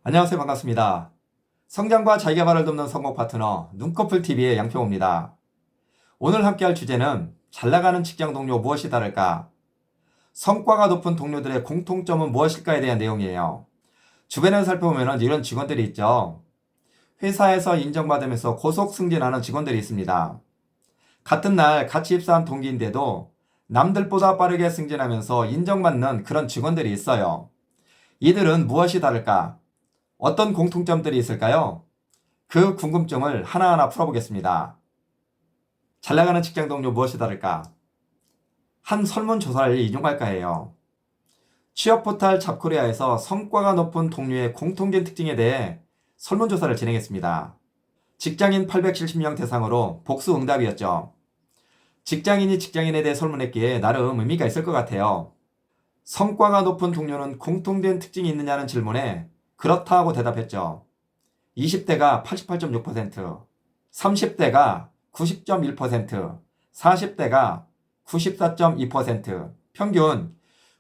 안녕하세요. 반갑습니다. 성장과 자기계발을 돕는 성공 파트너 눈꺼풀TV의 양평호입니다. 오늘 함께할 주제는 잘 나가는 직장 동료 무엇이 다를까? 성과가 높은 동료들의 공통점은 무엇일까에 대한 내용이에요. 주변을 살펴보면 이런 직원들이 있죠. 회사에서 인정받으면서 고속 승진하는 직원들이 있습니다. 같은 날 같이 입사한 동기인데도 남들보다 빠르게 승진하면서 인정받는 그런 직원들이 있어요. 이들은 무엇이 다를까? 어떤 공통점들이 있을까요? 그 궁금증을 하나하나 풀어보겠습니다. 잘 나가는 직장 동료 무엇이 다를까? 한 설문조사를 인용할까 해요. 취업 포털 잡코리아에서 성과가 높은 동료의 공통된 특징에 대해 설문조사를 진행했습니다. 직장인 870명 대상으로 복수 응답이었죠. 직장인이 직장인에 대해 설문했기에 나름 의미가 있을 것 같아요. 성과가 높은 동료는 공통된 특징이 있느냐는 질문에 그렇다 하고 대답했죠. 20대가 88.6%, 30대가 90.1%, 40대가 94.2%, 평균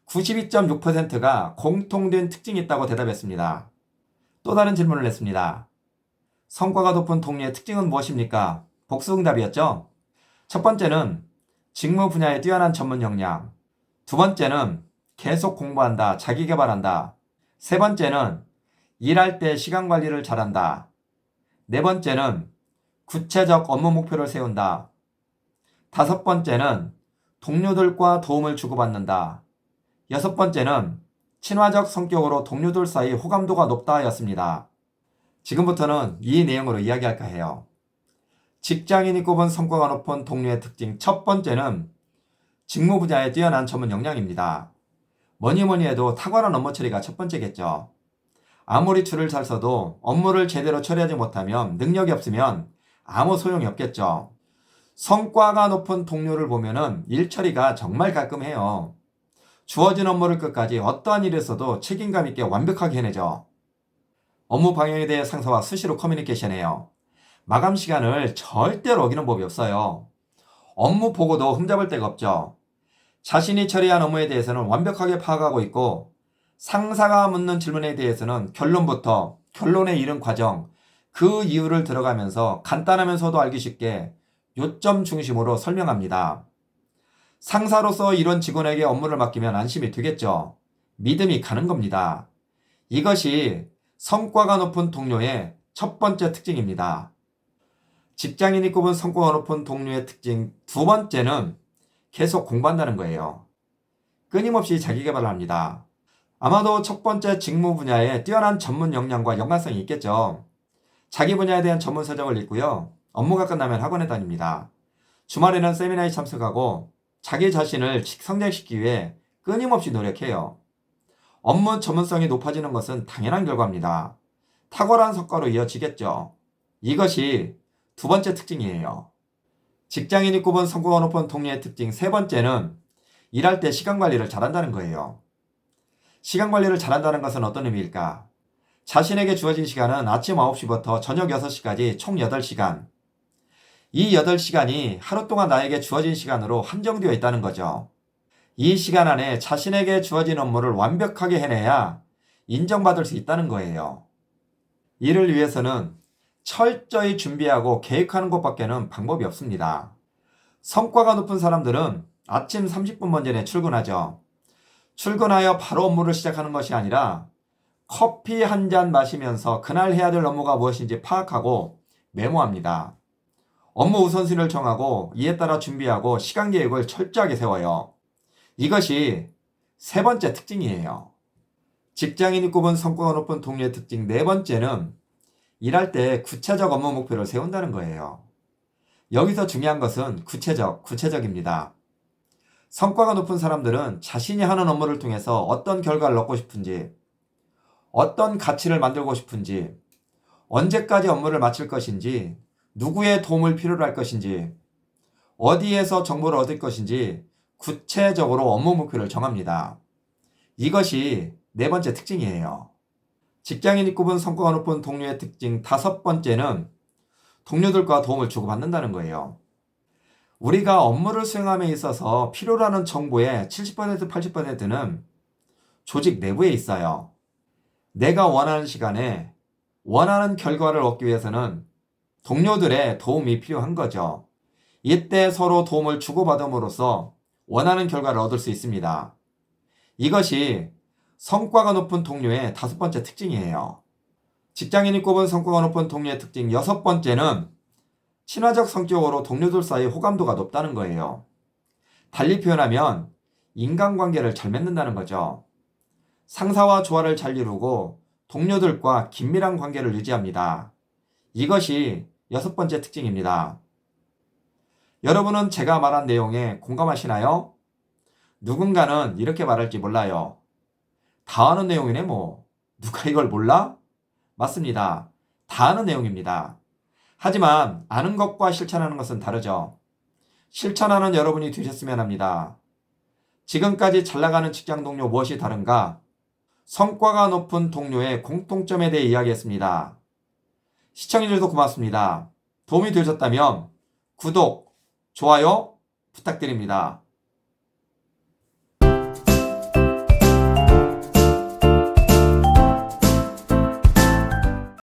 92.6%가 공통된 특징이 있다고 대답했습니다. 또 다른 질문을 했습니다. 성과가 높은 동료의 특징은 무엇입니까? 복수응답이었죠. 첫 번째는 직무 분야에 뛰어난 전문 역량, 두 번째는 계속 공부한다, 자기 개발한다, 세 번째는 일할 때 시간 관리를 잘한다, 네 번째는 구체적 업무 목표를 세운다, 다섯 번째는 동료들과 도움을 주고받는다, 여섯 번째는 친화적 성격으로 동료들 사이 호감도가 높다 였습니다. 지금부터는 이 내용으로 이야기할까 해요. 직장인이 꼽은 성과가 높은 동료의 특징 첫 번째는 직무 분야에 뛰어난 전문 역량입니다. 뭐니 해도 탁월한 업무 처리가 첫 번째겠죠. 아무리 줄을 잘 서도 업무를 제대로 처리하지 못하면 능력이 없으면 아무 소용이 없겠죠. 성과가 높은 동료를 보면은 일 처리가 정말 깔끔해요. 주어진 업무를 끝까지 어떠한 일이 있어도 책임감 있게 완벽하게 해내죠. 업무 방향에 대해 상사와 수시로 커뮤니케이션해요. 마감 시간을 절대로 어기는 법이 없어요. 업무 보고도 흠잡을 데가 없죠. 자신이 처리한 업무에 대해서는 완벽하게 파악하고 있고 상사가 묻는 질문에 대해서는 결론부터 결론에 이른 과정, 그 이유를 들어가면서 간단하면서도 알기 쉽게 요점 중심으로 설명합니다. 상사로서 이런 직원에게 업무를 맡기면 안심이 되겠죠. 믿음이 가는 겁니다. 이것이 성과가 높은 동료의 첫 번째 특징입니다. 직장인이 꼽은 성과가 높은 동료의 특징 두 번째는 계속 공부한다는 거예요. 끊임없이 자기 개발을 합니다. 아마도 첫 번째 직무 분야에 뛰어난 전문 역량과 연관성이 있겠죠. 자기 분야에 대한 전문 서적을 읽고요. 업무가 끝나면 학원에 다닙니다. 주말에는 세미나에 참석하고 자기 자신을 성장시키기 위해 끊임없이 노력해요. 업무 전문성이 높아지는 것은 당연한 결과입니다. 탁월한 성과로 이어지겠죠. 이것이 두 번째 특징이에요. 직장인이 꼽은 성과가 높은 동료의 특징 세 번째는 일할 때 시간 관리를 잘한다는 거예요. 시간 관리를 잘한다는 것은 어떤 의미일까? 자신에게 주어진 시간은 아침 9시부터 저녁 6시까지 총 8시간. 이 8시간이 하루 동안 나에게 주어진 시간으로 한정되어 있다는 거죠. 이 시간 안에 자신에게 주어진 업무를 완벽하게 해내야 인정받을 수 있다는 거예요. 이를 위해서는 철저히 준비하고 계획하는 것밖에는 방법이 없습니다. 성과가 높은 사람들은 아침 30분 먼저 출근하죠. 출근하여 바로 업무를 시작하는 것이 아니라 커피 한 잔 마시면서 그날 해야 될 업무가 무엇인지 파악하고 메모합니다. 업무 우선순위를 정하고 이에 따라 준비하고 시간 계획을 철저하게 세워요. 이것이 세 번째 특징이에요. 직장인이 꼽은 성과가 높은 동료의 특징 네 번째는 일할 때 구체적 업무 목표를 세운다는 거예요. 여기서 중요한 것은 구체적입니다. 성과가 높은 사람들은 자신이 하는 업무를 통해서 어떤 결과를 얻고 싶은지, 어떤 가치를 만들고 싶은지, 언제까지 업무를 마칠 것인지, 누구의 도움을 필요로 할 것인지, 어디에서 정보를 얻을 것인지 구체적으로 업무 목표를 정합니다. 이것이 네 번째 특징이에요. 직장인이 꼽은 성과가 높은 동료의 특징 다섯 번째는 동료들과 도움을 주고받는다는 거예요. 우리가 업무를 수행함에 있어서 필요로 하는 정보의 70% 80%는 조직 내부에 있어요. 내가 원하는 시간에 원하는 결과를 얻기 위해서는 동료들의 도움이 필요한 거죠. 이때 서로 도움을 주고받음으로써 원하는 결과를 얻을 수 있습니다. 이것이 성과가 높은 동료의 5번째 특징이에요. 직장인이 꼽은 성과가 높은 동료의 특징 6번째는 친화적 성격으로 동료들 사이 호감도가 높다는 거예요. 달리 표현하면 인간관계를 잘 맺는다는 거죠. 상사와 조화를 잘 이루고 동료들과 긴밀한 관계를 유지합니다. 이것이 6번째 특징입니다. 여러분은 제가 말한 내용에 공감하시나요? 누군가는 이렇게 말할지 몰라요. 다 아는 내용이네 뭐. 누가 이걸 몰라? 맞습니다. 다 아는 내용입니다. 하지만 아는 것과 실천하는 것은 다르죠. 실천하는 여러분이 되셨으면 합니다. 지금까지 잘 나가는 직장 동료 무엇이 다른가? 성과가 높은 동료의 공통점에 대해 이야기했습니다. 시청해주셔서 고맙습니다. 도움이 되셨다면 구독, 좋아요 부탁드립니다.